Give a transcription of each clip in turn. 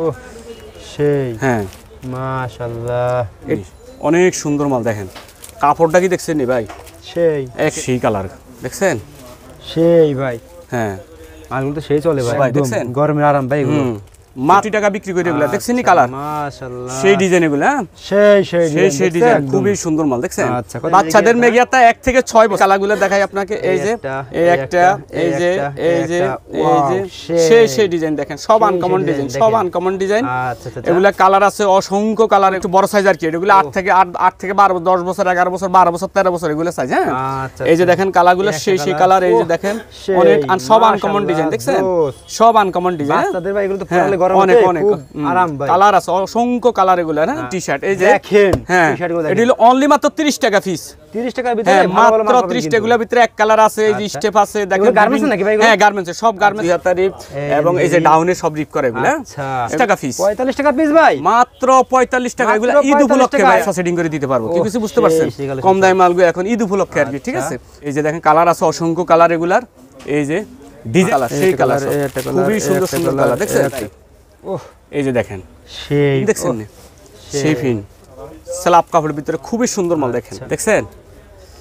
ও সেই হ্যাঁ মাশাআল্লাহ অনেক সুন্দর মাল দেখেন কাপড়টা কি দেখছেন নি ভাই সেই কালার দেখছেন সেই ভাই হ্যাঁ মালগুলো তো সেই চলে ভাই দেখছেন গরমের আরাম ভাই এগুলো মাটি টাকা বিক্রি করে এগুলা দেখছেন নি কালার মাশাআল্লাহ সেই ডিজাইন এগুলা সেই ডিজাইন খুবই সুন্দর মাল দেখছেন বাচ্চাদের মেগিয়াটা 1 থেকে 6 বছর কালারগুলো দেখাই আপনাকে এই যে এই একটা এই যে এই যে এই যে সেই ডিজাইন দেখেন সব আনকমন ডিজাইন এগুলা কালার আছে অসংখ্য কালার একটু বড় সাইজ আর কি এগুলা 8 থেকে 12 10 বছর 11 বছর 12 বছর 13 বছর এগুলা সাইজ হ্যাঁ এই যে দেখেন কালারগুলো সেই কালার এই যে দেখেন অনেক সব আনকমন ডিজাইন দেখছেন সব আনকমন ডিজাইন বাচ্চাদের ভাই এগুলো তো পরলে অনেক আরাম ভাই কালার আছে অসংখ্য কালার এগুলা হ্যাঁ টি-শার্ট এই যে দেখেন টি-শার্টগুলো এটা হলো অনলি মাত্র 30 টাকা পিস 30 টাকার ভিতরে মাত্র 30 টাকার ভিতরে এক কালার আছে এই যে স্টেপ আছে দেখেন গার্মেন্টস নাকি ভাই হ্যাঁ গার্মেন্টস সব গার্মেন্টস হাতারিপ এবং এই যে ডাউনে সব রিপ করে এগুলা আচ্ছা টাকা পিস 45 টাকা পিস ভাই মাত্র 45 টাকা এগুলা ঈদ উপলক্ষে ভাই সেটিং করে দিতে পারবো কি কিছু বুঝতে পারছেন কম দামি মালগুলো এখন ঈদ উপলক্ষে আর কি ঠিক আছে এই যে দেখেন কালার আছে অসংখ্য কালার রেগুলার এই যে ডিজাইন কালার সেই কালার খুবই সুন্দর কালার দেখছেন ওহ এই যে দেখেন সেই দেখছেন সেই ফিন স্ল্যাব কাপড়ের ভিতরে খুবই সুন্দর মাল দেখেন দেখছেন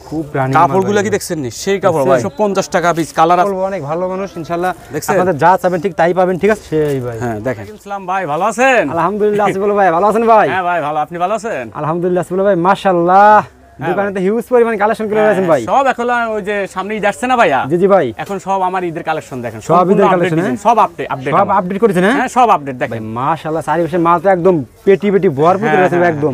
খুব রানী কাপড়গুলো কি দেখছেন নি সেই কাপড় ভাই 150 টাকা পিস কালার আছে অনেক ভালো মানুষ ইনশাআল্লাহ আপনাদের যা চাবেন ঠিক তাই পাবেন ঠিক আছে সেই ভাই হ্যাঁ দেখেন ইসলাম ভাই ভালো আছেন আলহামদুলিল্লাহ আসিফুল ভাই ভালো আছেন ভাই হ্যাঁ ভাই ভালো আপনি ভালো আছেন আলহামদুলিল্লাহ আসিফুল ভাই মাশাআল্লাহ দোকানে তো হিউজ পরিমাণ কালেকশন করে আছেন ভাই সব এখন ওই যে সামনে ঈদ আসছে না ভাইয়া জি ভাই এখন সব আমার ঈদের কালেকশন দেখেন সব ঈদের কালেকশন সব আপডেট করেছেন হ্যাঁ সব আপডেট দেখেন মাশাআল্লাহ চারিপাশে মাল তো একদম পেটি ভরপুর আছে একদম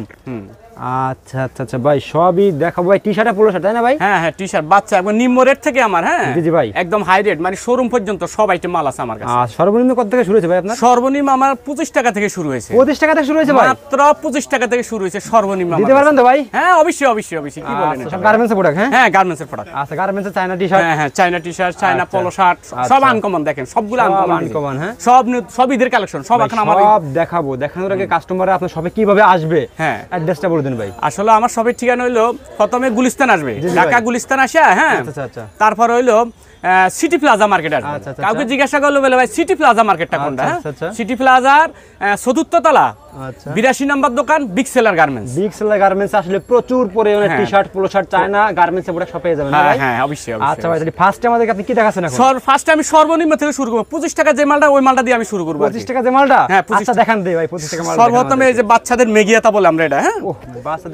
আচ্ছা আচ্ছা আচ্ছা ভাই সবই দেখাবো ভাই টি-শার্ট আর পোলো শার্ট তাই না ভাই হ্যাঁ হ্যাঁ টি-শার্ট বাচ্চা একদম নিম্ন রেট থেকে আমার হ্যাঁ জি ভাই একদম হাই রেট মানে শোরুম পর্যন্ত সব আইটেম মাল আছে আমার কাছে সর্বনিম্ন কত থেকে শুরু হয়েছে ভাই আপনার সর্বনিম্ন আমার 25 টাকা থেকে শুরু হয়েছে 25 টাকা থেকে শুরু হয়েছে ভাই মাত্র 25 টাকা থেকে শুরু হয়েছে সর্বনিম্ন দিতে পারবেন তো ভাই হ্যাঁ অবশ্যই কি বলেন সব গার্মেন্টস প্রোডাক্ট হ্যাঁ গার্মেন্টসের প্রোডাক্ট আচ্ছা গার্মেন্টস চায়না টি-শার্ট হ্যাঁ China T-shirt China polo shirt সব আনকমন দেখেন সবগুলো আনকমন হ্যাঁ সব ঈদের কালেকশন সব এখন আমার সব দেখাবো দেখানোর আগে কাস্টমার আপনার শপে কিভাবে আসবে হ্যাঁ অ্যাড্রেসটা বলে দিন ভাই আসলে আমার শপের ঠিকানা হইলো প্রথমে গুলিস্তান আসবে ঢাকা গুলিস্তান আসে হ্যাঁ আচ্ছা তারপর হইলো সিটি প্লাজা মার্কেট আসবে কাউকে জিজ্ঞাসা করলো বলে ভাই সিটি প্লাজা মার্কেটটা কোনটা সিটি প্লাজার চতুর্থ তলা 82 নম্বর দোকান বিগ সেলার গার্মেন্টস আসলে প্রচুর পরিমাণে T-shirt polo shirt China garments এর প্রোডাক্ট শপে যাবেন না ভাই হ্যাঁ অবশ্যই আচ্ছা ভাই তাহলে ফার্স্টে আমাদেরকে আপনি কি দেখাচ্ছেন এখন ফার্স্টে আমি সর্বনিম্ন থেকে শুরু করব 25 টাকা যে মালটা ওই মালটা দিয়ে আমি শুরু করব 25 টাকা যে মালটা হ্যাঁ আচ্ছা দেখান দেই ভাই 25 টাকা মাল সর্বপ্রথমে এই যে বাচ্চাদের মেগিয়াতা বলে আমরা এটা হ্যাঁ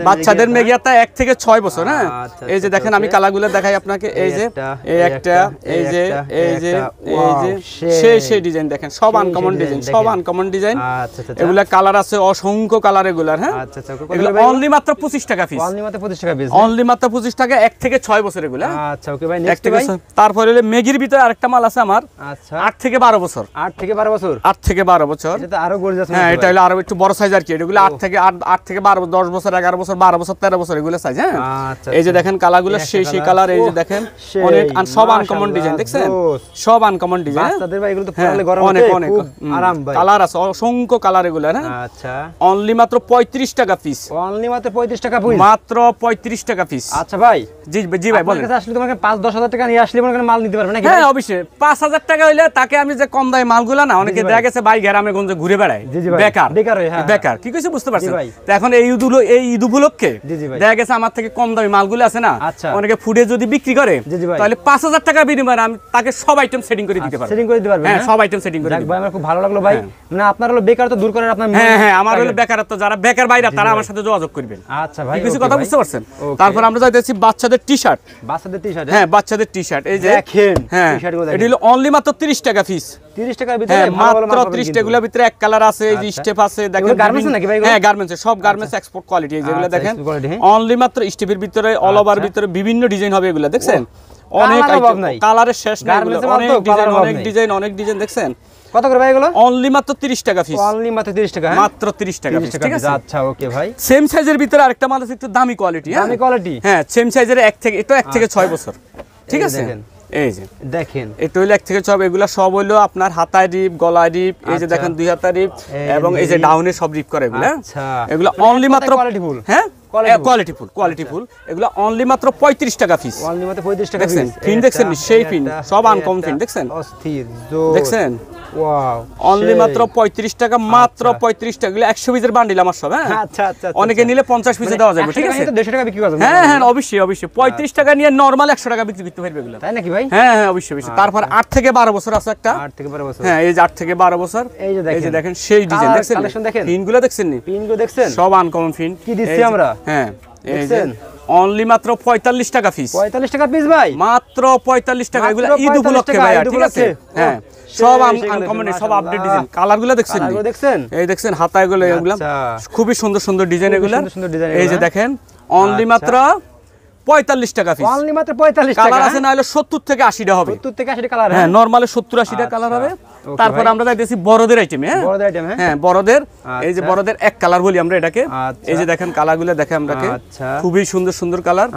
বাচ্চাদের মেগিয়াতা 1 থেকে 6 বছর হ্যাঁ এই যে দেখেন আমি কালারগুলো দেখাই আপনাকে এই যে এই একটা এই যে এই যে এই যে সেই ডিজাইন দেখেন সব আনকমন ডিজাইন এগুলা কালার আছে অসংখ্য কালার এগুলার হ্যাঁ আচ্ছা এগুলা অনলি মাত্র 25 টাকা পিস অনলি মাত্র 25 টাকা 1 থেকে 6 বছর এগুলা আচ্ছা ওকে ভাই নেক্সট ভাই তারপর হলো মেগির ভিতরে আরেকটা মাল আছে আমার আচ্ছা 8 থেকে 12 বছর 8 থেকে 12 বছর 8 থেকে 12 বছর এটা তো আরো গর্জিয়াস হ্যাঁ এটা হলো আরো একটু বড় সাইজ আর কি এগুলো 8 থেকে 12 10 বছর 11 বছর 12 বছর 13 বছর এগুলো সাইজ হ্যাঁ আচ্ছা এই যে দেখেন কালারগুলো সেই কালার এই যে দেখেন অনেক সব আনকমন ডিজাইন দেখছেন সব আনকমন ডিজাইন বাচ্চাদের ভাই এগুলো তো পরলে গরমে অনেক আরাম ভাই কালার আছে অসংখ্য কালার এগুলো হ্যাঁ আচ্ছা অনলি মাত্র 35 টাকা পিস অনলি মাত্র 35 টাকা পিস মাত্র 35 টাকা পিস আচ্ছা ভাই জি ভাই বলেন আপনার কাছে আসলে তোমাকে 5-10,000 টাকা নিয়ে আসলে মনে মাল নিতে পারবে নাকি হ্যাঁ অবশ্যই 5,000 টাকা হইলে তাকে আমি যে কম দামে মালগুলা না অনেকে দেখা গেছে ভাই গ্রামে গঞ্জে ঘুরে বেড়ায় বেকার কি কইছে বুঝতে পারছেন তো এখন এই ঈদ উপলক্ষে দেখা গেছে আমার থেকে কম দামি মালগুলো আছে না অনেকে ফুডে যদি বিক্রি করে তাহলে 5,000 টাকা বিনিময়ে আমি তাকে সব আইটেম সেটিং করে দিতে পারবো হ্যাঁ সব আইটেম সেটিং করে ভাই আমার খুব ভালো লাগলো ভাই মানে আপনার হলো বেকারত্ব দূর করার আপনার হ্যাঁ আমার হলো বেকারত্ব যারা বেকার ভাইরা তারা আমার সাথে যোগাযোগ করবেন আচ্ছা ভাই কিছু কথা বুঝতে পারছেন তারপর আমরা যাইতেছি বাচ্চাদের টি-শার্ট হ্যাঁ বাচ্চাদের টি-শার্ট এই যে দেখেন টি-শার্টগুলো এটা হলো অনলি মাত্র 30 টাকা পিস 30 টাকার ভিতরে মাত্র 30 টাকার ভিতরে এক কালার আছে এই যে স্টেপ আছে দেখেন গার্মেন্টস নাকি ভাই হ্যাঁ গার্মেন্টস সব গার্মেন্টস এক্সপোর্ট কোয়ালিটি যেগুলো দেখেন অনলি মাত্র স্টেপের ভিতরে অল ওভার ভিতরে বিভিন্ন ডিজাইন হবে এগুলো দেখছেন অনেক কালারের শেষ নাই অনেক ডিজাইন দেখছেন কত করে ভাই এগুলো অনলি মাত্র 30 টাকা পিস অনলি মাত্র 30 টাকা মাত্র 30 টাকা পিস ঠিক আছে আচ্ছা ওকে ভাই সেম সাইজের ভিতরে আরেকটা মাল আছে একটু দামি কোয়ালিটি হ্যাঁ সেম সাইজের 1 থেকে 6 বছর ঠিক আছে এই যে দেখেন এটা হইলো 1 থেকে 6 এগুলা সব হইলো আপনার হাতায় রিপ গলায় রিপ এই যে দেখেন দুই হাতা রিপ এবং এই যে ডাউনে সব রিপ করে এগুলা আচ্ছা এগুলা অনলি মাত্র কোয়ালিটি ফুল হ্যাঁ কোয়ালিটি ফুল এগুলো অনলি মাত্র 35 টাকা পিস। অনলি মাত্র 35 টাকা দেখছেন পিস। ফিন দেখছেন সেই ফিন সব আনকমন ফিন দেখছেন অস্থির জোর দেখছেন ওয়াও অনলি মাত্র 35 টাকা, মাত্র 35 টাকা। এগুলো 100 পিসের বান্ডিল আমার সব। হ্যাঁ আচ্ছা আচ্ছা অনেকে নিলে 50 পিসে দেওয়া যাবে, ঠিক আছে? 150 টাকা বিক্রি করবেন? হ্যাঁ হ্যাঁ অবশ্যই অবশ্যই 35 টাকা নিয়ে নরমাল 100 টাকা বিক্রি করতে পারবে এগুলো। তাই নাকি ভাই? হ্যাঁ হ্যাঁ অবশ্যই অবশ্যই। তারপর 8 থেকে 12 বছর আছে একটা। 8 থেকে 12 বছর। হ্যাঁ এই যে 8 থেকে 12 বছর। এই যে দেখেন সেই ডিজাইন দেখছেন, কালেকশন দেখেন, ফিনগুলো দেখছেন নি? পিনগুলো দেখছেন? সব আনকমন ফিন কি দিচ্ছি আমরা? হ্যাঁ এই যে অনলি মাত্র 45 টাকা পিস। 45 টাকা পিস ভাই? মাত্র 45 টাকা। এগুলো ঈদ উপলক্ষে ভাই, ঠিক আছে? হ্যাঁ সব আনকমন, সব আপডেট ডিজাইন। কালারগুলো দেখছেন নি? এই দেখছেন হাতায় গুলো, এগুলো খুবই সুন্দর সুন্দর ডিজাইন এগুলো। এই যে দেখেন অনলি মাত্র 45 টাকা পিস। অনলি মাত্র 45 টাকা। কালার আছে না হলে 70 থেকে 80 টা হবে। 70 থেকে 80 টা কালার। হ্যাঁ নরমালে 70 80 টা কালার হবে। তারপর আমরা যাইতেছি বড়দের আইটেমে। হ্যাঁ বড়দের আইটেম। হ্যাঁ বড়দের এই যে বড়দের এক কালার বলি আমরা এটাকে। এই যে দেখেন কালারগুলো দেখেন আমরাকে, খুবই সুন্দর সুন্দর কালার।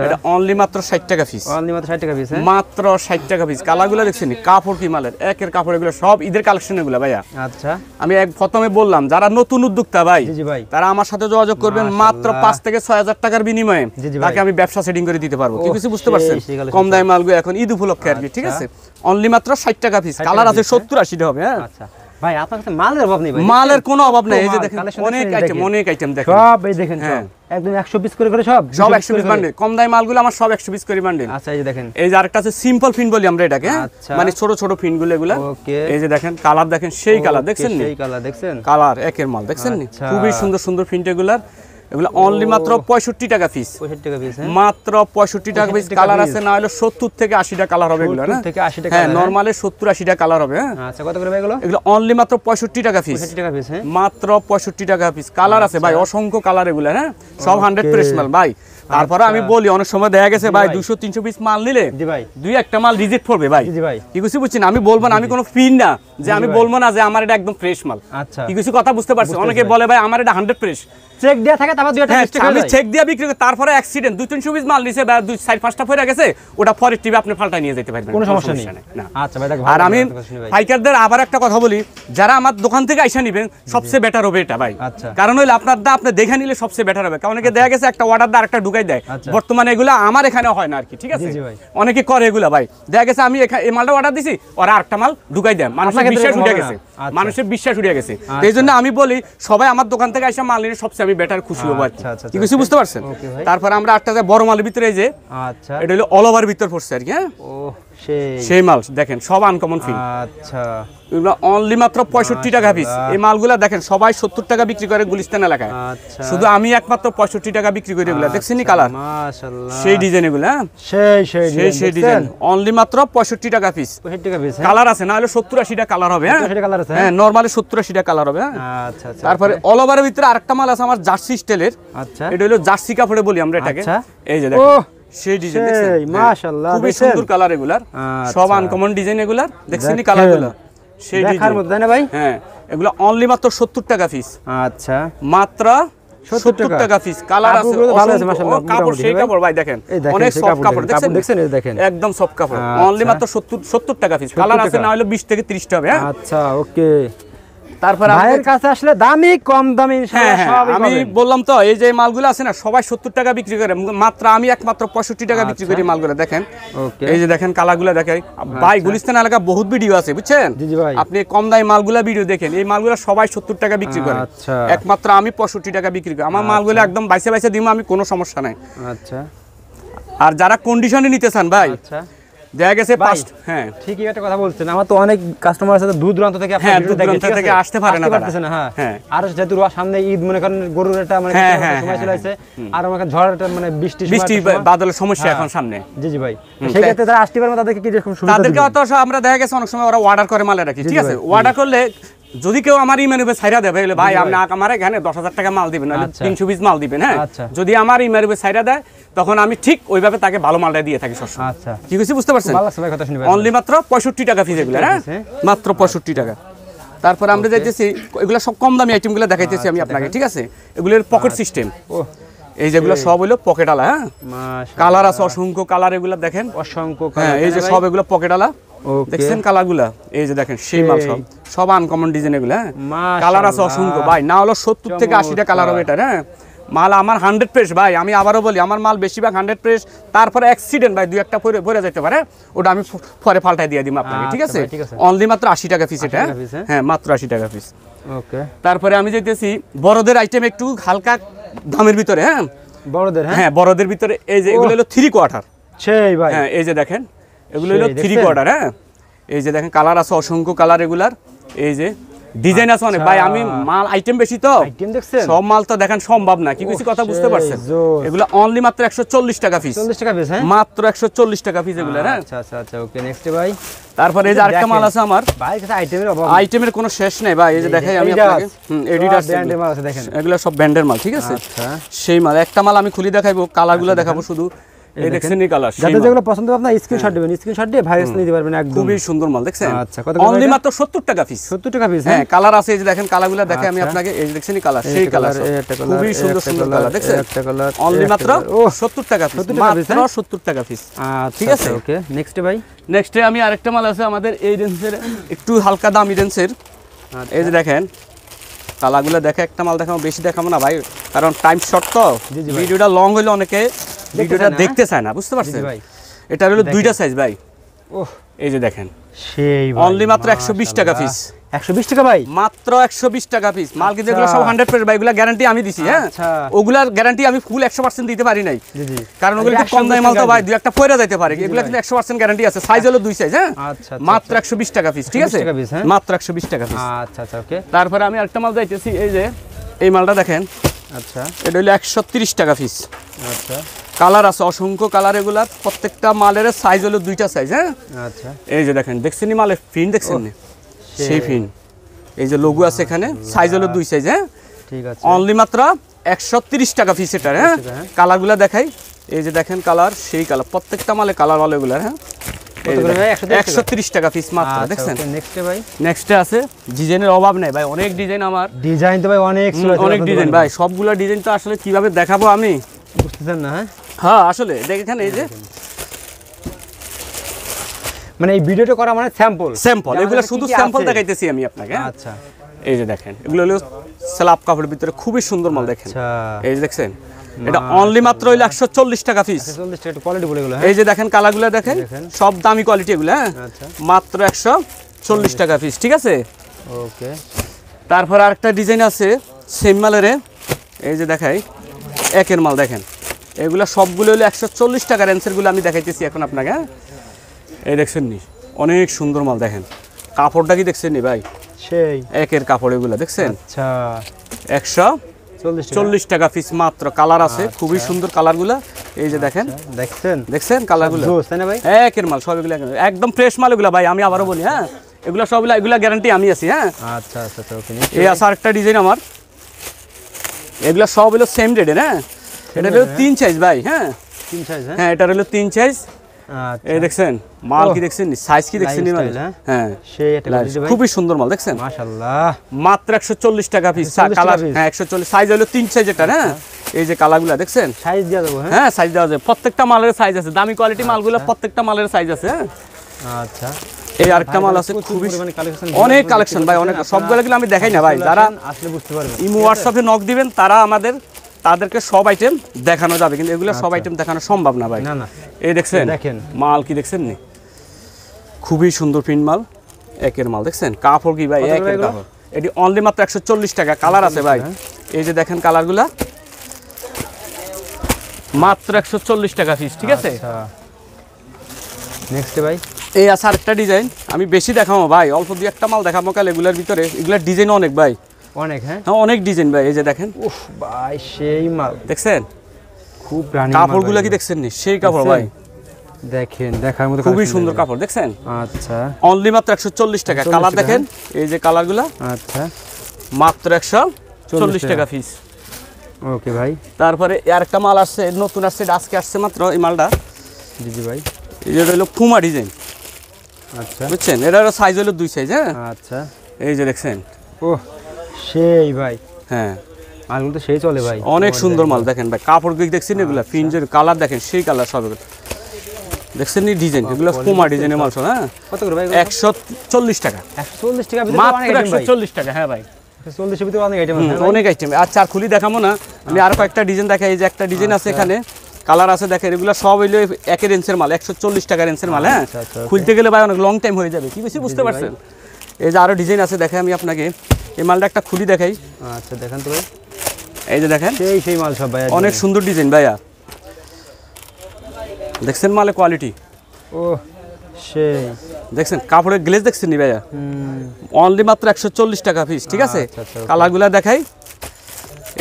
এটা অনলি মাত্র 60 টাকা পিস। অনলি মাত্র 60 টাকা পিস। মাত্র 60 টাকা পিস। কালারগুলো দেখছেন কাপড় কি মালের, একের কাপড়। এগুলো সব ঈদের কালেকশন এগুলো ভাইয়া। আচ্ছা আমি এক প্রথমে বললাম যারা নতুন উদ্যোক্তা ভাই, জি জি ভাই, তারা আমার সাথে যোগাযোগ করবেন। মাত্র 5 থেকে 6000 টাকার বিনিময়ে তাকে আমি ব্যবসা সেটিং করে দিতে পারবো। কি কিছু বুঝতে পারছেন? কম দামে মালগুলো এখন ঈদ উপলক্ষে আর কি, ঠিক আছে? অনলি মাত্র 60 টাকা পিস। কালার আছে 70 80 টা হবে। হ্যাঁ আচ্ছা ভাই আপনার কাছে মালের অভাব নেই ভাই? মালের কোনো অভাব নেই। এই যে দেখেন অনেক আইটেম দেখেন সব। এই দেখেন সব একদম 100 পিস করে সব 100 পিস বান্ডেল। কম দামি মালগুলো আমার সব 100 পিস করে বান্ডেল। আচ্ছা এই যে দেখেন, এই যে আরেকটা আছে সিম্পল ফিন বলি আমরা এটাকে, মানে ছোট ছোট ফিনগুলো এগুলো। এই যে দেখেন কালার দেখেন সেই কালার দেখছেন নি? সেই কালার দেখছেন, কালার একের মাল দেখছেন নি? খুবই সুন্দর সুন্দর ফিনট এগুলার। এগুলো অনলি মাত্র 65 টাকা পিস। 65 টাকা পিস। মাত্র 65 টাকা পিস। কালার আছে না হলে 70 থেকে 80 টা কালার হবে এগুলো। না 70 থেকে 80 টা হ্যাঁ নরমালে 70 80 টা কালার হবে। আচ্ছা কত করে ভাই এগুলো? এগুলো অনলি মাত্র 65 টাকা পিস। 65 টাকা পিস। হ্যাঁ মাত্র 65 টাকা পিস। কালার আছে ভাই অসংখ্য কালার এগুলো। হ্যাঁ সব 100 ফ্রেশ মাল ভাই। তারপরে আমি বলি অনেক সময় দেখা গেছে ভাই 200 300 পিস মাল নিলে জি ভাই দুই একটা মাল রিজেক্ট করবে ভাই। জি ভাই কি কিছু বুঝছেন? আমি বলবো না, আমি কোনো ফিন না যে আমি বলবো না যে আমার এটা একদম ফ্রেশ মাল। আচ্ছা কি কিছু কথা বুঝতে পারছেন? অনেকে বলে ভাই আমার এটা 100 ফ্রেশ। চেক দেয়া থাকে তারপর দুইটা মিস্টেক হয়। আমি চেক দিয়া বিক্রি করি, তারপরে অ্যাক্সিডেন্ট 2-300 পিস মাল নিছে বা 4-5টা পড়ে গেছে, ওটা পরের টিভি আপনি পাল্টা নিয়ে যেতে পারবেন, কোনো সমস্যা নেই। না আচ্ছা ভাই আর আমি পাইকারদের আবার একটা কথা বলি, যারা আমার দোকান থেকে আইসা নেবেন সবচেয়ে বেটার হবে এটা ভাই। আচ্ছা কারণ হইলো আপনার দা আপনি দেখে নিলে সবচেয়ে বেটার হবে। কারণ অনেকে দেখা গেছে একটা অর্ডার দা আরেকটা ঢুকাই দেয়। বর্তমানে এগুলো আমার এখানে হয় না আর কি, ঠিক আছে? অনেকে করে এগুলা ভাই। দেখা গেছে আমি এই মালটা অর্ডার দিছি, ওরা আরেকটা মাল ঢুকাই দেয়। মানুষের বিশ্বাস উঠে গেছে, মানুষের বিশ্বাস উঠে গেছে। এই জন্য আমি বলি সবাই আমার দোকান থেকে আইসা মাল নিলে সবচেয়ে আমি বেটার খুশি হবো। কি কিছু বুঝতে পারছেন? তারপর আমরা একটা বড় মালের ভিতরে এই যে এটা হলো অল ওভার ভিতর পড়ছে আর কি। হ্যাঁ সেই মাল দেখেন সব আনকমন ফিল। আচ্ছা এগুলো অনলি মাত্র 65 টাকা পিস। এই মালগুলা দেখেন সবাই 70 টাকা বিক্রি করে গুলিস্তান এলাকায়, শুধু আমি একমাত্র 65 টাকা বিক্রি করি। এগুলা দেখছেন কালার মাশাআল্লাহ সেই ডিজাইন এগুলা। সেই ডিজাইন অনলি মাত্র 65 টাকা পিস। 65 টাকা পিস। কালার আছে না হলে 70 80 টা কালার হবে। হ্যাঁ নরমালি 70 80 টা কালার হবে। আচ্ছা আচ্ছা। তারপরে অল ওভারের ভিতরে আরেকটা মাল আছে আমার জার্সি স্টাইলের। আচ্ছা এটা হলো জার্সি কাপড়ে বলি আমরা এটাকে। এই যে দেখেন সেই ডিজাইন দেখছেন মাশাআল্লাহ, খুবই সুন্দর কালার এগুলার, সব আনকমন ডিজাইন এগুলার। দেখছেন কালারগুলো সেই ডিজাইন মধ্যে না ভাই? হ্যাঁ এগুলো অনলি মাত্র 70 টাকা পিস। আচ্ছা মাত্র 70 টাকা পিস। কালার আছে ভালো আছে মাশাআল্লাহ, কাপড় সেই কাপড় ভাই দেখেন অনেক সফট কাপড় দেখছেন, এই দেখেন একদম সফট কাপড়। অনলি মাত্র 70 টাকা পিস। কালার আছে না হলে 20 থেকে 30 টা হবে। আচ্ছা ওকে। তারপর ভাইয়ের কাছে আসলে দামি কম দামি ইনশাআল্লাহ সবই পাবেন। আমি বললাম তো এই যে মালগুলো আছে না সবাই 70 টাকা বিক্রি করে, মাত্র আমি একমাত্র 65 টাকা বিক্রি করি মালগুলো। দেখেন এই যে দেখেন কালারগুলো দেখেন ভাই। গুলিস্তান এলাকা বহুত ভিডিও আছে বুঝছেন, আপনি কম দামি মালগুলো ভিডিও দেখেন। এই মালগুলো সবাই 70 টাকা বিক্রি করে, একমাত্র আমি 65 টাকা বিক্রি করি। আমার মালগুলো একদম বাইসে বাইসে দিব আমি, কোনো সমস্যা নাই। আচ্ছা আর যারা কন্ডিশনে নিতে চান ভাই, আচ্ছা দেখা গেছে পাঁচ। হ্যাঁ ঠিকই একটা কথা বলছেন। আমার তো অনেক কাস্টমার আছে দূর দূরান্ত থেকে আপনারা ভিডিও দেখেন, থেকে আসতে পারে না তারা। হ্যাঁ আর যেহেতু সামনে ঈদ মনে করেন গরুর একটা মানে সময় চলে আসছে, আর আমাকে ঝড়টা মানে বৃষ্টি বাদলের সমস্যা এখন সামনে। জি জি ভাই সেই ক্ষেত্রে তারা আসতে পারবে, তাদেরকে কি রকম সুবিধা? তাদেরকে তো আমরা দেখা গেছে অনেক সময় ওরা অর্ডার করে মাল রাখি, ঠিক আছে? অর্ডার করলে যদি কেউ আমার ইমেল ছাইরা দেয় ভাই আপনি আমার এখানে 10,000 টাকা মাল দিবেন, 300 পিস মাল দিবেন। হ্যাঁ যদি আমার ইমেল ছাইরা দেয় তখন আমি ঠিক ওইভাবে তাকে ভালো মালটা দিয়ে থাকি সবসময়। আচ্ছা কি কিছু বুঝতে পারছেন? অনলি মাত্র 65 টাকা ফিস এগুলো। হ্যাঁ মাত্র 65 টাকা। তারপর আমরা যাইতেছি এগুলো সব কম দামি আইটেমগুলো দেখাইতেছি আমি আপনাকে, ঠিক আছে? এগুলোর পকেট সিস্টেম, এই যেগুলো সব হইলো পকেট আলা। হ্যাঁ কালার আছে অসংখ্য কালার, এগুলো দেখেন অসংখ্য। হ্যাঁ এই যে সব এগুলো পকেট আলা দেখছেন কালারগুলা। এই যে দেখেন সেই মাল সব আনকমন ডিজাইন এগুলো। হ্যাঁ কালার আছে অসংখ্য ভাই, না হলো 70 থেকে 80 টা কালার হবে এটা। হ্যাঁ মাল আমার 100 ফ্রেশ ভাই, আমি আবারও বলি আমার মাল বেশিরভাগ 100 ফ্রেশ। তারপরে অ্যাক্সিডেন্ট ভাই 2-1টা পরে যেতে পারে, ওটা আমি পরে পাল্টাই দিয়ে দিব আপনাকে, ঠিক আছে? অনলি মাত্র 80 টাকা পিস এটা, হ্যাঁ মাত্র 80 টাকা পিস। ওকে, তারপরে আমি যেতেছি বড়দের আইটেম একটু হালকা দামের ভিতরে, হ্যাঁ বড়দের, হ্যাঁ বড়দের ভিতরে। এই যে এগুলো হলো 3 কোয়ার্টার, সেই ভাই, হ্যাঁ এই যে দেখেন এগুলো হলো 3 কোয়ার্টার, হ্যাঁ এই যে দেখেন কালার আছে অসংখ্য কালার, এগুলার এই যে ডিজাইন আছে অনেক ভাই। আমি মাল আইটেম বেশি তো, আইটেম দেখছেন, সব মাল তো দেখান সম্ভব না, কি কিছু কথা বুঝতে পারছেন? এগুলো অনলি মাত্র 140 টাকা পিস, 40 টাকা পিস, হ্যাঁ মাত্র 140 টাকা পিস এগুলো, হ্যাঁ। আচ্ছা আচ্ছা আচ্ছা, ওকে নেক্সট ভাই। তারপরে এই যে আরেকটা মাল আছে আমার ভাই, কাছে আইটেমের অভাব, আইটেমের কোনো শেষ নেই ভাই। এই যে দেখাই আমি আপনাকে, এডিডাস ব্র্যান্ডের মাল আছে দেখেন, এগুলো সব ব্র্যান্ডের মাল, ঠিক আছে? আচ্ছা, সেই মাল একটা মাল আমি খুলে দেখাইবো, কালারগুলো দেখাবো শুধু, এই দেখছেন এই কালার। যাদের যেগুলো পছন্দ হবে আপনারা স্ক্রিনশট দিবেন, স্ক্রিনশট দিয়ে ভাইরাস নিতে পারবেন একদম। খুবই সুন্দর মাল দেখছেন, আচ্ছা, কত অনলি মাত্র 70 টাকা পিস, 70 টাকা পিস, হ্যাঁ কালার আছে এই যে দেখেন কালারগুলো দেখাই আমি আপনাকে, এই যে দেখছেন এই কালার, সেই কালার খুবই সুন্দর সুন্দর কালার দেখছেন, একটা কালার অনলি মাত্র 70 টাকা পিস, মাত্র 70 টাকা পিস। ঠিক আছে, ওকে নেক্সট ভাই। নেক্সটে আমি আরেকটা মাল আছে আমাদের এই রেঞ্জের, একটু হালকা দামি রেঞ্জের। এই যে দেখেন কালারগুলো দেখে একটা মাল দেখাবো, বেশি দেখাবো না ভাই কারণ টাইম শর্ট তো, ভিডিওটা লং হইলে অনেকে ভিডিওটা দেখতে চায় না, বুঝতে পারছেন? এটা হলো দুইটা সাইজ ভাই, ওহ এই যে দেখেন সেই ভাই, অনলি মাত্র 120 টাকা পিস, 120 টাকা ভাই, মাত্র 120 টাকা পিস। মাল কিন্তু এগুলো সব 100% ভাই, এগুলা গ্যারান্টি আমি দিছি, হ্যাঁ আচ্ছা, ওগুলার গ্যারান্টি আমি ফুল 100% দিতে পারি নাই, জি জি, কারণ ওগুলো একটু কম দামি মাল তো ভাই, দুই একটা পয়রা যাইতে পারে, এগুলো কিন্তু 100% গ্যারান্টি আছে। সাইজ হলো দুই সাইজ, হ্যাঁ আচ্ছা, মাত্র 120 টাকা পিস, ঠিক আছে? মাত্র 120 টাকা পিস। আচ্ছা আচ্ছা, ওকে। তারপরে আমি আরেকটা মাল যাইতেছি, এই যে এই মালটা দেখেন, আচ্ছা, এটা হলো 130 টাকা পিস। আচ্ছা, কালার আছে অসংখ্য কালার, এগুলার প্রত্যেকটা মালের সাইজ হলো দুইটা সাইজ, হ্যাঁ আচ্ছা, এই যে দেখেন দেখছেন নি মালের ফিন দেখছেন নি, সেই ফিন, এই যে লোগো আছে এখানে, সাইজ হলো দুই সাইজ, হ্যাঁ ঠিক আছে, অনলি মাত্র 130 টাকা পিস এটা, হ্যাঁ কালারগুলো দেখাই, এই যে দেখেন কালার, সেই কালার প্রত্যেকটা মালে কালার ভালো এগুলার, হ্যাঁ 130 টাকা পিস মাত্র, দেখছেন? নেক্সট ভাই, নেক্সটে আছে ডিজাইনের অভাব নেই ভাই, অনেক ডিজাইন আমার, ডিজাইন তো ভাই অনেক অনেক ডিজাইন ভাই, সবগুলো ডিজাইন তো আসলে কিভাবে দেখাবো আমি, বুঝতেছেন না? হ্যাঁ আসলে দেখেন এই যে মানে এই ভিডিওটা করা মানে স্যাম্পল, এগুলো শুধু স্যাম্পল দেখাইতেছি আমি আপনাকে, আচ্ছা, এই যে দেখেন এগুলো হলো স্ল্যাব কাপড়ের ভিতরে খুবই সুন্দর মাল দেখেন, আচ্ছা, এই যে দেখছেন এটা অনলি মাত্র হইলো 140 টাকা পিস, 140 টাকা কোয়ালিটি বলে এগুলো, এই যে দেখেন কালারগুলো দেখেন সব দামি কোয়ালিটি এগুলো, হ্যাঁ মাত্র 140 টাকা পিস, ঠিক আছে? ওকে, তারপর আরেকটা ডিজাইন আছে সেম মালের, এই যে দেখাই একের মাল দেখেন, এগুলো সবগুলো হলো 140 টাকা রেঞ্জেরগুলো আমি দেখাইতেছি এখন আপনাকে, হ্যাঁ এই দেখছেন নি অনেক সুন্দর মাল দেখেন, কাপড়টা কি দেখছেন নি ভাই, সেই একের কাপড় এগুলো দেখছেন, আচ্ছা 140 টাকা পিস মাত্র। কালার আছে খুবই সুন্দর কালারগুলো, এই যে দেখেন দেখছেন কালারগুলো, তাই না ভাই? একের মাল সব এগুলো একদম ফ্রেশ মাল এগুলো ভাই, আমি আবারও বলি, হ্যাঁ এগুলো সবগুলো এগুলো গ্যারান্টি আমি আছি, হ্যাঁ আচ্ছা আচ্ছা, ওকে। এই আছে আরেকটা ডিজাইন আমার, এগুলো সব হলো সেম রেটের, হ্যাঁ এটা হলো 3 সাইজ ভাই, হ্যাঁ 3 সাইজ, হ্যাঁ এটা হলো 3 সাইজ, আচ্ছা, এই দেখছেন মাল কি দেখছেন, সাইজ কি দেখছেন, হ্যাঁ সেই এটা ভাই খুবই সুন্দর মাল দেখছেন, মাশাআল্লাহ, মাত্র 140 টাকা পিস, কালার হ্যাঁ 140, সাইজ হলো 3 সাইজ এটা, হ্যাঁ এই যে কালারগুলো দেখছেন, সাইজ দেওয়া যাবে, হ্যাঁ সাইজ দেওয়া যাবে, প্রত্যেকটা মালের সাইজ আছে, দামি কোয়ালিটি মালগুলো প্রত্যেকটা মালের সাইজ আছে, হ্যাঁ আচ্ছা। এই আরেকটা মাল আছে খুবই অনেক কালেকশন ভাই, অনেক সবগুলো আমি দেখাই না ভাই, যারা আসলে বুঝতে পারবেন, ইমো হোয়াটসঅ্যাপে নক দিবেন তারা তাদেরকে সব আইটেম দেখানো যাবে, কিন্তু এগুলো সব আইটেম দেখানো সম্ভব না ভাই, না না, এই দেখছেন মাল কি দেখছেন নি, খুবই সুন্দর প্রিন্ট মাল, একের মাল দেখছেন, কাপড় কি ভাই একের কাপড়, এটি অনলি মাত্র 140 টাকা, কালার আছে ভাই, এই যে দেখেন কালারগুলা মাত্র 140 টাকা পিস, ঠিক আছে? নেক্সট ভাই, এই আছে আরেকটা ডিজাইন, আমি বেশি দেখাবো ভাই, অল্প দুই একটা মাল দেখাবো কাল, এগুলোর ভিতরে এগুলার ডিজাইন অনেক ভাই, অনেক, হ্যাঁ অনেক ডিজাইন ভাই, এই যে দেখেন উফ ভাই সেই মাল দেখছেন, খুব রানী কাপড়গুলো কি দেখছেন নি, সেই কাপড় ভাই দেখেন, দেখার মতো খুবই সুন্দর কাপড় দেখছেন, আচ্ছা অনলি মাত্র 140 টাকা, কালার দেখেন এই যে কালারগুলো, আচ্ছা মাত্র 140 টাকা পিস, ওকে ভাই। তারপরে আরেকটা মাল আসছে নতুন আসছে, আজকে আসছে মাত্র এই মালটা, জি জি ভাই, এটা হলো ফুমা ডিজাইন, আচ্ছা বুঝছেন, এটা হলো সাইজ হলো 2 সাইজ, হ্যাঁ আচ্ছা, এই যে দেখছেন, ও সেই ভাই, হ্যাঁ মালগুলো তো সেই চলে ভাই, অনেক সুন্দর মাল দেখেন ভাই, কাপড় দেখছেন এগুলা ফিনজের কালার দেখেন, সেই কালার সব দেখছেন নি ডিজাইন, এগুলো ফুমা ডিজাইনের মাল সব, হ্যাঁ কত করে ভাই? 140 টাকা, 140 টাকা, মাত্র 140 টাকা, হ্যাঁ ভাই 40 এর ভিতরে অনেক আইটেম আছে, অনেক আইটেম। আচ্ছা আর খুলি দেখাবো না, আমি আরো কয়েকটা ডিজাইন দেখাই। এই যে একটা ডিজাইন আছে এখানে, কালার আছে দেখেন, এগুলো সব হইলো একের রেঞ্জের মাল, 140 টাকা রেঞ্জের মাল। হ্যাঁ, খুলতে গেলে ভাই অনেক লং টাইম হয়ে যাবে, কি বেশি বুঝতে পারছেন। এই যে আরো ডিজাইন আছে দেখাই আমি আপনাকে, এই মালটা একটা খুলি দেখাই। আচ্ছা দেখেন তো ভাই, এই যে দেখেন সেই মাল সব ভাই, অনেক সুন্দর ডিজাইন ভাইয়া, দেখছেন মালের কোয়ালিটি, ও সেই দেখছেন কাপড়ের গ্লেজ দেখছেন নি ভাইয়া, অনলি মাত্র 140 টাকা পিস, ঠিক আছে। কালারগুলা দেখাই,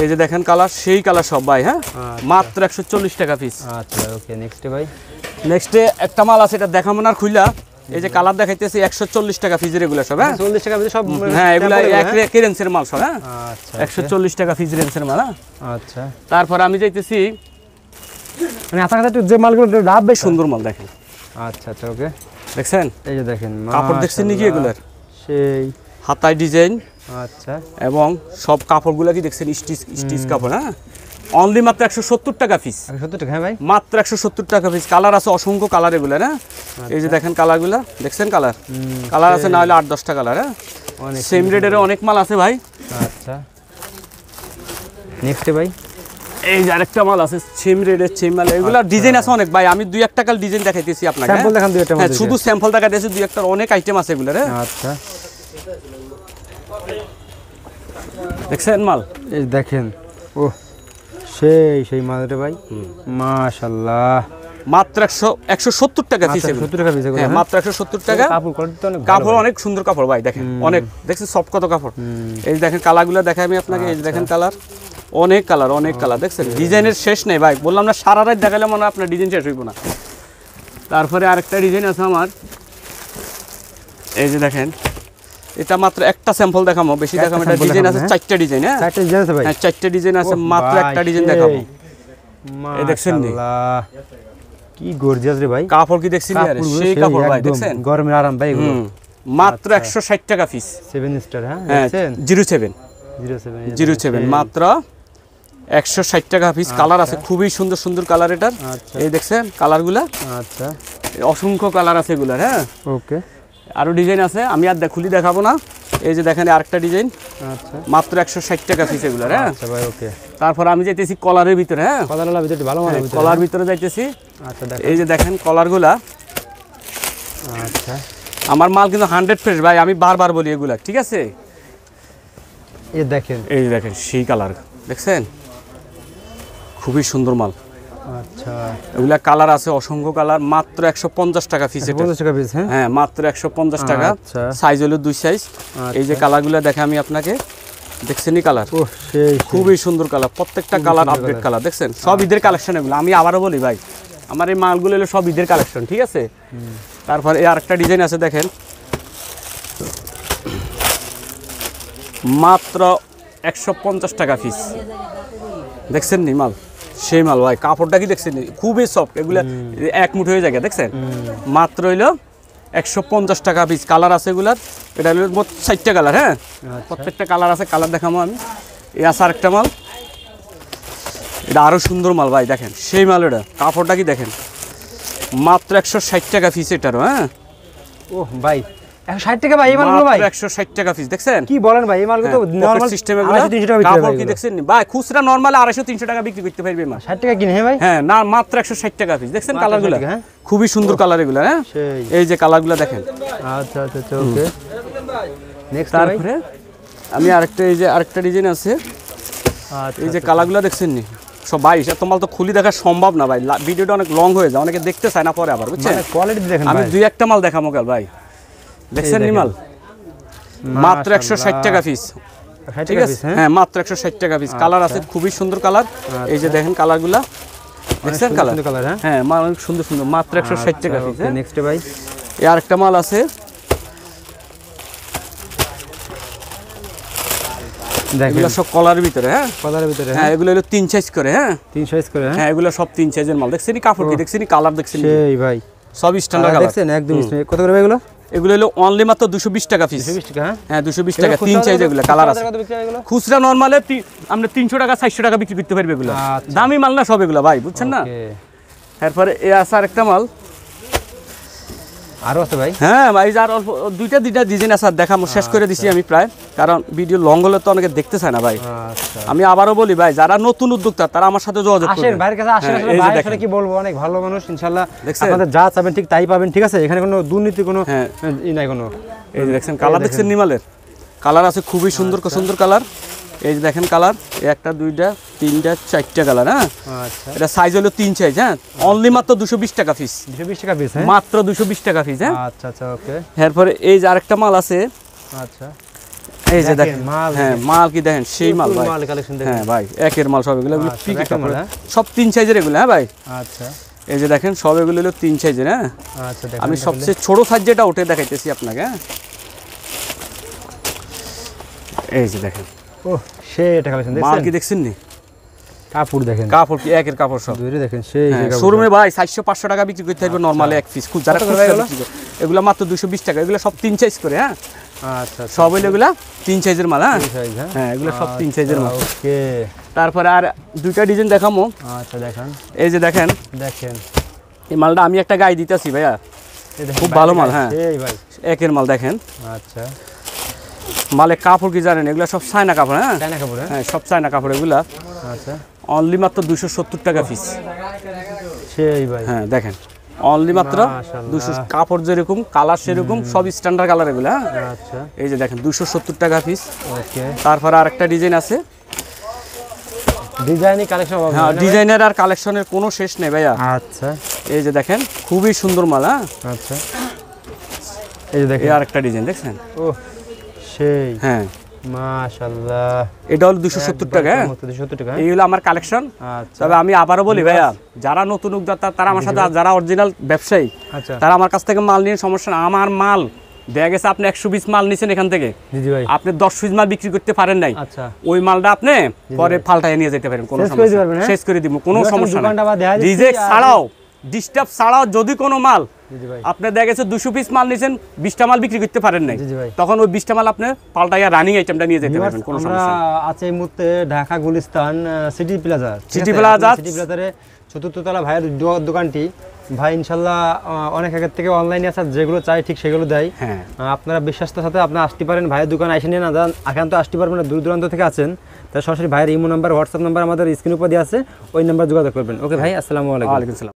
এই যে দেখেন কালার, সেই কালার সব ভাই। হ্যাঁ, মাত্র 140 টাকা পিস। আচ্ছা ওকে, নেক্সট ভাই, নেক্সটে একটা মাল আছে, এটা দেখাবো না খুইলা। এই যে কালার দেখাইতেছি 140 টাকা পিস এগুলো সব। হ্যাঁ, 40 টাকা ভিতরে সব, হ্যাঁ এগুলা এক রেঞ্জের মাল সব। হ্যাঁ, আচ্ছা 140 টাকা পিস রেঞ্জের মাল। আচ্ছা, তারপর আমি যাইতেছি, মানে আপনার কাছে যে মালগুলো লাভ বেশ সুন্দর মাল দেখেন। আচ্ছা আচ্ছা ওকে, দেখছেন এই যে দেখেন কাপড় দেখছেন নাকি এগুলার, সেই হাতায় ডিজাইন, আচ্ছা এবং সব কাপড়গুলো কি দেখছেন স্টিচ কাপড়। হ্যাঁ, অনলি মাত্র 170 টাকা পিস, 170 টাকা। হ্যাঁ ভাই, মাত্র 170 টাকা পিস। কালার আছে অসংখ্য কালার এগুলো। হ্যাঁ, এই যে দেখেন কালারগুলো দেখছেন, কালার আছে না হলে 8-10টা কালার। হ্যাঁ, সেম রেটের অনেক মাল আছে ভাই। আচ্ছা নেক্সট ভাই, এই যে আরেকটা মাল আছে সেম রেটের সেম মাল, এগুলা ডিজাইন আছে অনেক ভাই। আমি 2-1টা কাল ডিজাইন দেখাইতেছি আপনাকে, স্যাম্পল দেখান, 2-1টা মাল। হ্যাঁ, শুধু স্যাম্পল দেখাইতেছি, 2-1টার অনেক আইটেম আছে এগুলা। হ্যাঁ, আচ্ছা দেখছেন মাল, এই দেখেন, ও সেই মাল রে ভাই, মাশাআল্লাহ, মাত্র 170 টাকা পিস। 70 টাকা পিস এগুলো। হ্যাঁ, মাত্র 170 টাকা। কাপড় কোয়ালিটি তো অনেক ভালো, কাপড় অনেক সুন্দর কাপড় ভাই, দেখেন অনেক, দেখছেন সফট কত কাপড়। এই যে দেখেন কালারগুলো দেখাই আমি আপনাকে, এই যে দেখেন কালার, অনেক কালার দেখছেন, ডিজাইনের শেষ নেই ভাই। বললাম না সারা রাত দেখালে মনে হয় আপনার ডিজাইন শেষ হইব না। তারপরে আরেকটা ডিজাইন আছে আমার, এই যে দেখেন, এটা মাত্র একটা স্যাম্পল দেখাবো, বেশি দেখাবো। এটা ডিজাইন আছে 4টা ডিজাইন। হ্যাঁ, 4টা ডিজাইন আছে ভাই, হ্যাঁ 4টা ডিজাইন আছে, মাত্র একটা ডিজাইন দেখাবো। এই দেখছেন নি, মাশাআল্লাহ কি গর্জিয়াস রে ভাই, কাপড় কি দেখছেন আরে, সেই কাপড় ভাই, দেখছেন গরমের আরাম ভাই এগুলো। মাত্র 160 টাকা পিস, 7 স্টার। হ্যাঁ, হ্যাঁ দেখছেন 07 মাত্র 160 টাকা পিস। কালার আছে খুবই সুন্দর সুন্দর কালার এটার। এই দেখছেন কালারগুলা, আচ্ছা অসংখ্য কালার আছে এগুলার। হ্যাঁ, ওকে, আরো ডিজাইন আছে, আমি আর খুলি দেখাবো না। এই যে দেখেন আরেকটা ডিজাইন, আচ্ছা মাত্র 160 টাকা পিস এগুলার। হ্যাঁ, আচ্ছা ভাই ওকে, তারপর আমি যাইতেছি কলারের ভিতরে। হ্যাঁ, কলারওয়ালা ভিতরে ভালো মাল, কলার ভিতরে যাইতেছি। আচ্ছা দেখেন, এই যে দেখেন কলারগুলা, আচ্ছা আমার মাল কিন্তু 100 ফ্রেশ ভাই, আমি বারবার বলি এগুলা, ঠিক আছে। এই দেখেন, এই যে দেখেন সেই কালার, দেখছেন খুবই সুন্দর মাল। আচ্ছা এগুলা কালার আছে অসংখ্য কালার, মাত্র 150 টাকা পিস। 50 টাকা পিস। হ্যাঁ, হ্যাঁ, মাত্র 150 টাকা। আচ্ছা। সাইজ হলো 2 সাইজ। এই যে কালারগুলো দেখে আমি আপনাকে, দেখছেনই কালার, ও সেই খুবই সুন্দর কালার, প্রত্যেকটা কালার আপডেট কালার। দেখছেন সব ঈদের কালেকশন এগুলো, আমি আবারও বলি ভাই, আমার এই মালগুলো হলো সব ঈদের কালেকশন, ঠিক আছে। তারপর এই আরেকটা ডিজাইন আছে দেখেন, মাত্র 150 টাকা পিস। দেখছেন নি মাল, সেই মাল ভাই, কাপড়টা কি দেখছেন, খুবই সফট, এগুলো এক মুঠো হয়ে যায়। দেখছেন মাত্র হইলো 150 টাকা পিস। কালার আছে এগুলার, এটা হলো মোট 4টা কালার। হ্যাঁ, প্রত্যেকটা কালার আছে, কালার দেখাবো আমি। এই আছে আরেকটা মাল, এটা আরো সুন্দর মাল ভাই, দেখেন সেই মাল, এটা কাপড়টা কি দেখেন, মাত্র 160 টাকা পিস এটারও। হ্যাঁ, ও ভাই 160 টাকা ভাই, এই মালগুলো ভাই 160 টাকা পিস। দেখছেন কি বলেন ভাই, এই মালগুলো তো নরমাল সিস্টেমে 200-300 টাকা বিক্রি কাপড় হয় কি দেখছেন ভাই, খুচরা নরমাল 250-300 টাকা বিক্রি করতে পারবে না। 60 টাকা কিনে। হ্যাঁ ভাই, হ্যাঁ, না মাত্র 160 টাকা পিস। দেখছেন কালারগুলো, হ্যাঁ খুবই সুন্দর কালার এগুলো। হ্যাঁ, সেই এই যে কালারগুলো দেখেন। আচ্ছা আচ্ছা আচ্ছা ওকে, নেক্সট ভাই। তারপরে আমি আরেকটা, এই যে আরেকটা ডিজাইন আছে, আচ্ছা এই যে কালারগুলো দেখছেন নি সব ভাই, এত মাল তো খুলি দেখা সম্ভব না ভাই, ভিডিওটা অনেক লং হয়ে যায়, অনেকে দেখতে চায় না পরে আবার, বুঝছেন। মানে কোয়ালিটি দেখেন আমি ভাই, 2-1টা মাল দেখাবো কাল ভাই, দেখছেন নি মাল, মাত্র 160 টাকা পিস। ঠিক আছে, হ্যাঁ মাত্র 160 টাকা পিস। কালার আছে খুবই সুন্দর কালার, এই যে দেখেন কালারগুলা, দেখছেন কালার। হ্যাঁ, মাল অনেক সুন্দর সুন্দর, মাত্র 160 টাকা পিস। নেক্সট ভাই, এই আরেকটা মাল আছে, এগুলো সব কলার ভিতরে। হ্যাঁ, কলারের ভিতরে। হ্যাঁ, এগুলো হলো 3 সাইজ করে। হ্যাঁ, 3 সাইজ করে। হ্যাঁ, এগুলো সব 3 সাইজের মাল। দেখছেন কাপড় কি দেখছেন, কালার দেখছেন, সেই ভাই সব স্ট্যান্ডার্ড কালার। দেখছেন একদম। কত করে ভাই এগুলো? এগুলো হলো অনলি মাত্র 220 টাকা পিস। 220 টাকা। হ্যাঁ, 220 টাকা, 3 সাইজ এগুলো কালার আছে। খুচরা নরমালে আমরা 300 টাকা 400 টাকা বিক্রি করতে পারবে এগুলো, দামি মাল না সব এগুলো ভাই, বুঝছেন না। তারপরে এই আছে আরেকটা মাল, আরো আছে ভাই? হ্যাঁ ভাই, আর অল্প দুইটা ডিজাইন আছে, দেখাবো, শেষ করে দিছি আমি প্রায়, কারণ ভিডিও লং হলে তো অনেকে দেখতে চায় না ভাই। আচ্ছা, আমি আবারও বলি ভাই, যারা নতুন উদ্যোক্তা তারা আমার সাথে যোগাযোগ আসেন, করবেন। ভাইয়ের কাছে আসেন, হ্যাঁ, আসলে এই যে ভাই দেখেন। আসলে কি বলবো, অনেক ভালো মানুষ, ইনশাআল্লাহ দেখছেন? আপনাদের যা চাবেন ঠিক তাই পাবেন, ঠিক আছে? এখানে কোনো দুর্নীতি কোনো হ্যাঁ। ই নাই কোনো। এই যে দেখছেন কালার, দেখছেন নিমালের কালার আছে খুবই সুন্দর সুন্দর কালার। এই যে দেখেন কালার, একটা দুইটা তিনটা চারটা কালার। হ্যাঁ, আচ্ছা, এটা সাইজ হলো 3 সাইজ। হ্যাঁ, অনলি মাত্র 220 টাকা পিস, 220 টাকা পিস। হ্যাঁ, মাত্র 220 টাকা পিস। হ্যাঁ, আচ্ছা আচ্ছা, ওকে, এরপরে এই যে আরেকটা মাল আছে, আচ্ছা, এই যে দেখেন মাল, হ্যাঁ মাল কি দেখেন, সেই মাল ভাই। মাল কালেকশন দেখেন। হ্যাঁ ভাই, একের মাল সব, এগুলো আচ্ছা, পিকে দেখেন মাল, হ্যাঁ? সব 3 সাইজের এগুলো। হ্যাঁ ভাই, আচ্ছা এই যে দেখেন সব এগুলো হলো 3 সাইজের। হ্যাঁ, আচ্ছা, দেখেন আমি সবচেয়ে ছোট সাইজ যেটা ওটা দেখাইতেছি আপনাকে। হ্যাঁ, এই যে দেখেন, ও সে এটা কালেকশন মাল দেখছেন? কি দেখছেন নি? কাপড় দেখেন, কাপড় কি একের কাপড় সব। দুইরে দেখেন, সেই শোরুমে ভাই 400-500 টাকা বিক্রি করতে পারবে নরমালি এক পিস, খুব যারা খুচরা বিক্রি করে। এগুলো মাত্র 220 টাকা, এগুলো সব 3 সাইজ করে। হ্যাঁ, আচ্ছা, সব হইলো এগুলা 3 সাইজের মাল। হ্যাঁ, সাইজ, হ্যাঁ, হ্যাঁ, এগুলো সব 3 সাইজের মাল। ওকে, তারপরে আর দুইটা ডিজাইন দেখামো। আচ্ছা, দেখেন এই যে দেখেন, দেখেন এই মালটা আমি একটা গায়ে দিতেছি ভাইয়া, এই দেখেন, খুব ভালো মাল। হ্যাঁ, এই ভাই, একের মাল দেখেন, আচ্ছা, মালে কাপড় কি জানেন, এগুলো সব চায়না কাপড়। হ্যাঁ, চায়না কাপড়, হ্যাঁ, হ্যাঁ, সব চায়না কাপড় এগুলা, আচ্ছা, অনলি মাত্র 270 টাকা পিস। সেই ভাই, হ্যাঁ দেখেন, অনলি মাত্র মাশাআল্লাহ। 200, কাপড় যেরকম কালার সেরকম, সব স্ট্যান্ডার্ড কালার এগুলো। হ্যাঁ, আচ্ছা, এই যে দেখেন 270 টাকা পিস। ওকে, তারপর আরেকটা ডিজাইন আছে। ডিজাইনই কালেকশন হবে। হ্যাঁ, ডিজাইনের আর কালেকশনের কোনো শেষ নেই ভাইয়া। আচ্ছা, এই যে দেখেন খুবই সুন্দর মাল। হ্যাঁ, আচ্ছা, এই যে দেখেন, এই আরেকটা ডিজাইন দেখছেন। ও সেই, হ্যাঁ, মাশাআল্লাহ, এটা হলো 270 টাকা। হ্যাঁ, 270 টাকা। এইগুলো আমার কালেকশন। আচ্ছা, তবে আমি আবারও বলি ভাইয়া, যারা নতুন উদ্যোক্তা তারা আমার সাথে, যারা অরিজিনাল ব্যবসায়ী আচ্ছা, তারা আমার কাছ থেকে মাল নিয়ে সমস্যা না। আমার মাল দেখা গেছে আপনি 120 মাল নিছেন এখান থেকে, জি জি ভাই, আপনি 10 পিস মাল বিক্রি করতে পারেন নাই, আচ্ছা, ওই মালটা আপনি পরে ফালটায় নিয়ে যেতে পারেন, কোনো শেষ করে দিতে সমস্যা পারবেন, হ্যাঁ? শেষ করে দিব, কোনো দোকানটা সমস্যা দোকানটা বা দেখা না। দিচ্ছি রিজেক্ট আর- ছাড়াও, ডিস্টার্ব ছাড়াও যদি কোনো মাল জি জি ভাই, আপনি দেখা গেছে 200 পিস মাল নিছেন, 20টা মাল বিক্রি করতে পারেন নাই, জি জি ভাই। তখন ওই 20টা মাল আপনি পাল্টাইয়া রানিং আইটেমটা নিয়ে যেতে ভিউয়ার্স, পারবেন, কোনো আমরা সমস্যা নেই। আছে এই মুহূর্তে Dhaka Gulistan city plaza, city plaza, city প্লাজারে 4th তলা ভাইয়ের দোকানটি। ভাই ইনশাল্লাহ অনেক আগের থেকে অনলাইনে আছে, যেগুলো চাই ঠিক সেগুলো দেয়। হ্যাঁ, আপনারা বিশ্বাসের সাথে আপনারা আসতে পারেন, ভাইয়ের দোকানে এসে নিয়ে না যান, একান্ত আসতে পারবেন না, দূর দূরান্ত থেকে আছেন, তাই সরাসরি ভাইয়ের ইমো নাম্বার, হোয়াটসঅ্যাপ নাম্বার আমাদের স্ক্রিন উপর দিয়ে আছে, ওই নাম্বার যোগাযোগ করবেন। ওকে ভাই, আসসালামু আলাইকুম। ওয়ালাইকুম আসসালাম।